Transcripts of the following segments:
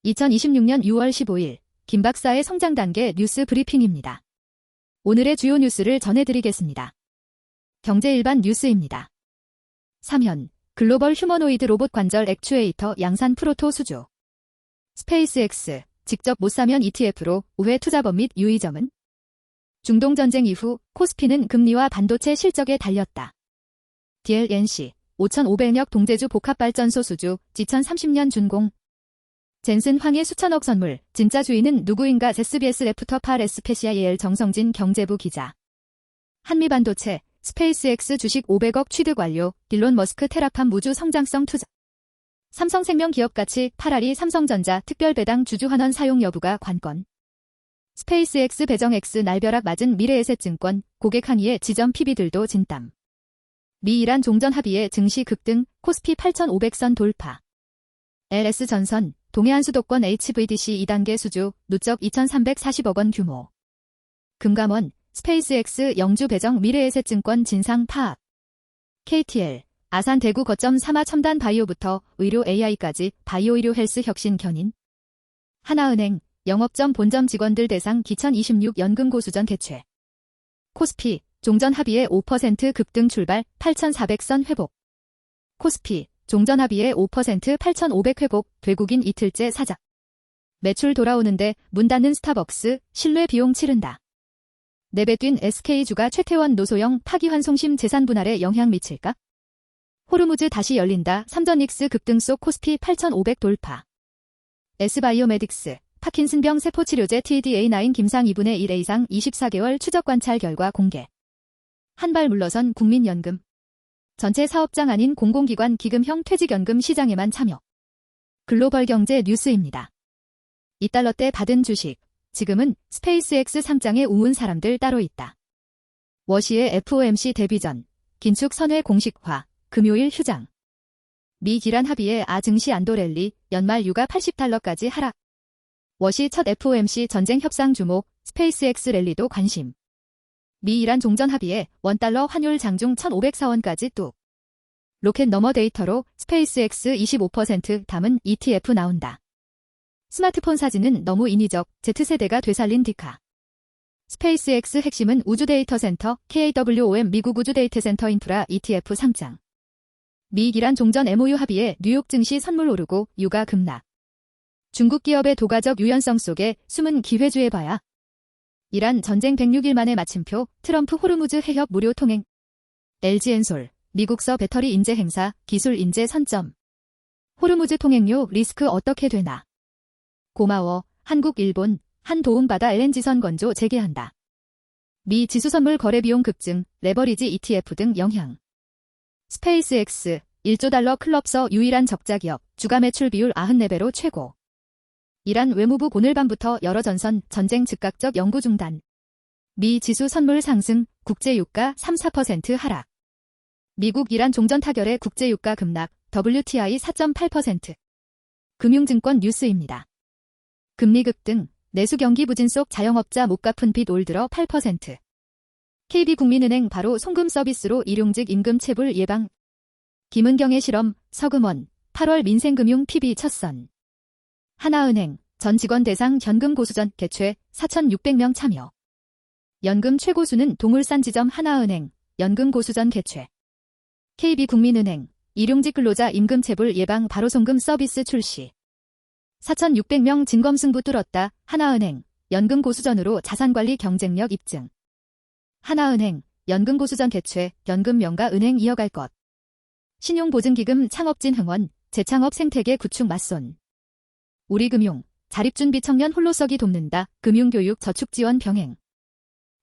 2026년 6월 15일 김 박사의 성장 단계 뉴스 브리핑입니다. 오늘의 주요 뉴스를 전해드리겠습니다. 경제일반 뉴스입니다. 3현 글로벌 휴머노이드 로봇 관절 액추에이터 양산 프로토 수주. 스페이스X 직접 못 사면 ETF로 우회 투자법 및 유의점은? 중동 전쟁 이후 코스피는 금리와 반도체 실적에 달렸다. DLNC 5,500억 동제주 복합발전소 수주 2030년 준공. 젠슨 황의 수천억 선물, 진짜 주인은 누구인가? SBS 레프터 팔 에스페시아이엘 정성진 경제부 기자. 한미반도체, 스페이스X 주식 500억 취득 완료, 일론 머스크 테라팜 우주 성장성 투자. 삼성생명 기업가치 8알이 삼성전자 특별배당 주주환원 사용 여부가 관건. 스페이스X 배정 X 날벼락 맞은 미래에셋증권, 고객 항의에 지점 PB들도 진땀. 미-이란 종전 합의에 증시 급등, 코스피 8,500선 돌파. LS전선, 동해안 수도권 HVDC 2단계 수주, 누적 2,340억 원 규모. 금감원, 스페이스X 영주 배정 미래에셋증권 진상 파악. KTL, 아산 대구 거점 3화 첨단 바이오부터 의료 AI까지 바이오 의료 헬스 혁신 견인. 하나은행, 영업점 본점 직원들 대상 2026 연금 고수전 개최. 코스피, 종전 합의에 5% 급등 출발, 8,400선 회복. 코스피, 종전 합의에 5% 8,500 회복, 외국인 이틀째 사작. 매출 돌아오는데 문 닫는 스타벅스, 신뢰 비용 치른다. 내뱉윈 SK주가 최태원 노소영 파기환송심 재산 분할에 영향 미칠까? 호르무즈 다시 열린다. 삼전익스 급등 속 코스피 8,500 돌파. S바이오메딕스, 파킨슨병 세포치료제 TDA9 김상 2분의 1회 이상 24개월 추적 관찰 결과 공개. 한발 물러선 국민연금. 전체 사업장 아닌 공공기관 기금형 퇴직연금 시장에만 참여. 글로벌 경제 뉴스입니다. 2달러대 받은 주식. 지금은 스페이스X 상장에 우문 사람들 따로 있다. 워시의 FOMC 대비 전. 긴축 선회 공식화. 금요일 휴장. 미 기란 합의에 증시 안도 랠리. 연말 유가 80달러까지 하락. 워시 첫 FOMC 전쟁 협상 주목. 스페이스X 랠리도 관심. 미-이란 종전 합의에 $1 환율 장중 1,504원까지 뚝. 로켓 너머 데이터로 스페이스X 25% 담은 ETF 나온다. 스마트폰 사진은 너무 인위적, Z세대가 되살린 디카. 스페이스X 핵심은 우주 데이터 센터, KWOM 미국 우주 데이터 센터 인프라 ETF 상장. 미-이란 종전 MOU 합의에 뉴욕 증시 선물 오르고 유가 급락. 중국 기업의 도가적 유연성 속에 숨은 기회주의 봐야. 이란 전쟁 106일 만에 마침표, 트럼프 호르무즈 해협 무료 통행. LG엔솔, 미국서 배터리 인재 행사, 기술 인재 선점. 호르무즈 통행료 리스크 어떻게 되나? 고마워, 한국 일본, 한 도움받아 LNG선 건조 재개한다. 미 지수선물 거래 비용 급증, 레버리지 ETF 등 영향. 스페이스X, 1조 달러 클럽서 유일한 적자 기업, 주가 매출 비율 94배로 최고. 이란 외무부 오늘 밤부터 여러 전선 전쟁 즉각적 연구 중단. 미 지수 선물 상승, 국제유가 3-4% 하락. 미국 이란 종전 타결에 국제유가 급락, WTI 4.8%. 금융증권 뉴스입니다. 금리 급등, 내수 경기 부진 속 자영업자 못 갚은 빚 올 들어 8%. KB국민은행 바로 송금 서비스로 일용직 임금 체불 예방. 김은경의 실험, 서금원, 8월 민생금융 PB 첫선. 하나은행, 전 직원 대상 현금 고수전 개최 4,600명 참여. 연금 최고수는 동울산 지점 하나은행, 연금 고수전 개최. KB국민은행, 일용직 근로자 임금 체불 예방 바로 송금 서비스 출시. 4,600명 진검승부 뚫었다. 하나은행, 연금 고수전으로 자산관리 경쟁력 입증. 하나은행, 연금 고수전 개최, 연금 명가 은행 이어갈 것. 신용보증기금 창업진 흥원, 재창업 생태계 구축 맞손. 우리금융, 자립준비 청년 홀로서기 돕는다. 금융교육 저축지원 병행.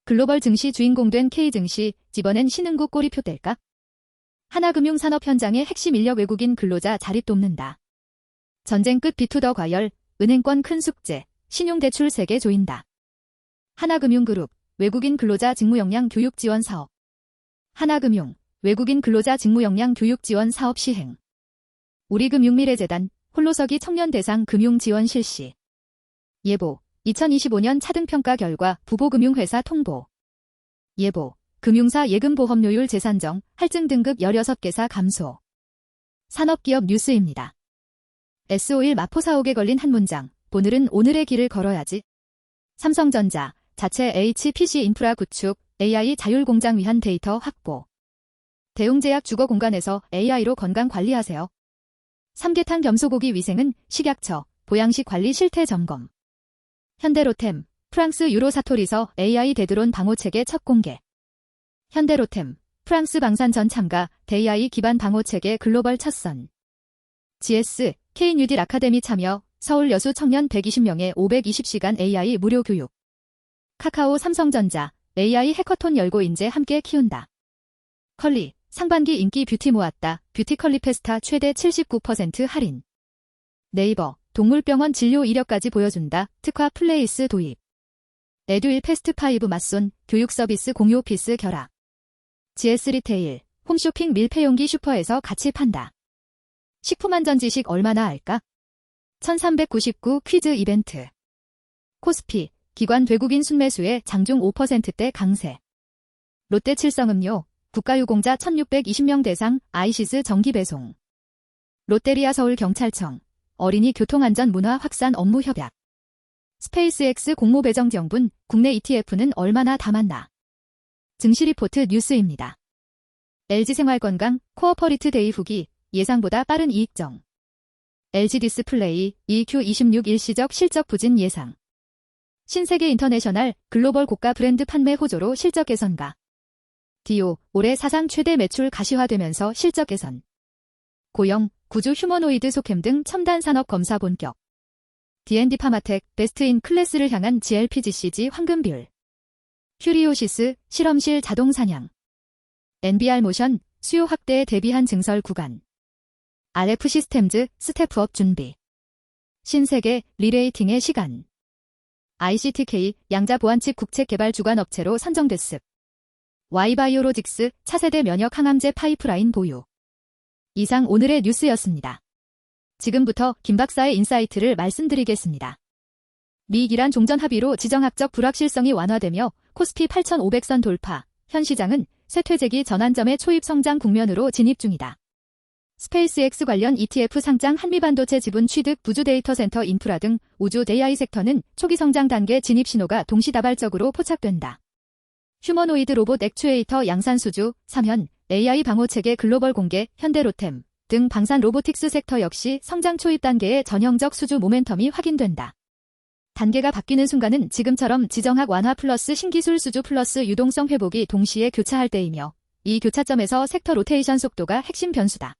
글로벌 증시 주인공 된 K증시, 이번엔 신흥국 꼬리표 뗄까? 하나금융 산업 현장의 핵심 인력 외국인 근로자 자립 돕는다. 전쟁 끝 B2더 과열, 은행권 큰 숙제, 신용대출 세계 조인다. 하나금융그룹, 외국인 근로자 직무 역량 교육 지원 사업. 하나금융, 외국인 근로자 직무 역량 교육 지원 사업 시행. 우리금융미래재단, 홀로서기 청년 대상 금융 지원 실시. 예보, 2025년 차등평가 결과 부보금융회사 통보. 예보, 금융사 예금보험료율 재산정, 할증 등급 16개사 감소. 산업기업 뉴스입니다. S51 마포 사옥에 걸린 한 문장. 오늘은 오늘의 길을 걸어야지. 삼성전자, 자체 HPC 인프라 구축, AI 자율공장 위한 데이터 확보. 대웅제약 주거 공간에서 AI로 건강 관리하세요. 삼계탕 겸소고기 위생은 식약처, 보양식 관리 실태 점검. 현대로템, 프랑스 유로사토리서 AI 대드론 방호체계 첫 공개. 현대로템, 프랑스 방산전 참가, AI 기반 방호체계 글로벌 첫선. GS, K뉴딜 아카데미 참여, 서울 여수 청년 120명의 520시간 AI 무료 교육. 카카오 삼성전자, AI 해커톤 열고 인재 함께 키운다. 컬리, 상반기 인기 뷰티 모았다. 뷰티컬리 페스타 최대 79% 할인. 네이버, 동물병원 진료 이력까지 보여준다. 특화 플레이스 도입. 에듀일 패스트5 맞손, 교육 서비스 공유 오피스 결합. GS 리테일, 홈쇼핑 밀폐용기 슈퍼에서 같이 판다. 식품안전지식 얼마나 알까? 1399 퀴즈 이벤트. 코스피, 기관 외국인 순매수에 장중 5%대 강세. 롯데 칠성음료, 국가유공자 1620명 대상 아이시스 정기배송. 롯데리아 서울경찰청, 어린이 교통안전 문화 확산 업무 협약. 스페이스X 공모 배정 정분, 국내 ETF는 얼마나 담았나. 증시 리포트 뉴스입니다. LG생활건강, 코어퍼리트 데이 후기, 예상보다 빠른 이익정. LG디스플레이, EQ26 일시적 실적 부진 예상. 신세계 인터내셔널, 글로벌 고가 브랜드 판매 호조로 실적 개선가. 디오, 올해 사상 최대 매출 가시화되면서 실적 개선. 고영, 구주 휴머노이드 속햄 등 첨단 산업 검사 본격. D&D 파마텍, 베스트 인 클래스를 향한 GLPGCG 황금비율. 큐리오시스, 실험실 자동 사냥. NBR 모션, 수요 확대에 대비한 증설 구간. RF 시스템즈, 스텝업 준비. 신세계, 리레이팅의 시간. ICTK, 양자 보안칩 국책 개발 주관 업체로 선정됐습. Y바이오로직스, 차세대 면역 항암제 파이프라인 보유. 이상 오늘의 뉴스였습니다. 지금부터 김 박사의 인사이트를 말씀드리겠습니다. 미이란 종전 합의로 지정학적 불확실성이 완화되며 코스피 8,500선 돌파, 현 시장은 쇠퇴재기 전환점의 초입 성장 국면으로 진입 중이다. 스페이스X 관련 ETF 상장 한미반도체 지분 취득 부주 데이터 센터 인프라 등 우주 AI 섹터는 초기 성장 단계 진입 신호가 동시다발적으로 포착된다. 휴머노이드 로봇 액추에이터 양산수주, 3현, AI 방호체계 글로벌 공개, 현대로템 등 방산 로보틱스 섹터 역시 성장 초입 단계의 전형적 수주 모멘텀이 확인된다. 단계가 바뀌는 순간은 지금처럼 지정학 완화 플러스 신기술 수주 플러스 유동성 회복이 동시에 교차할 때이며 이 교차점에서 섹터 로테이션 속도가 핵심 변수다.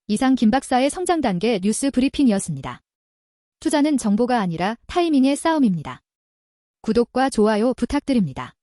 이상 김 박사의 성장 단계 뉴스 브리핑이었습니다. 투자는 정보가 아니라 타이밍의 싸움입니다. 구독과 좋아요 부탁드립니다.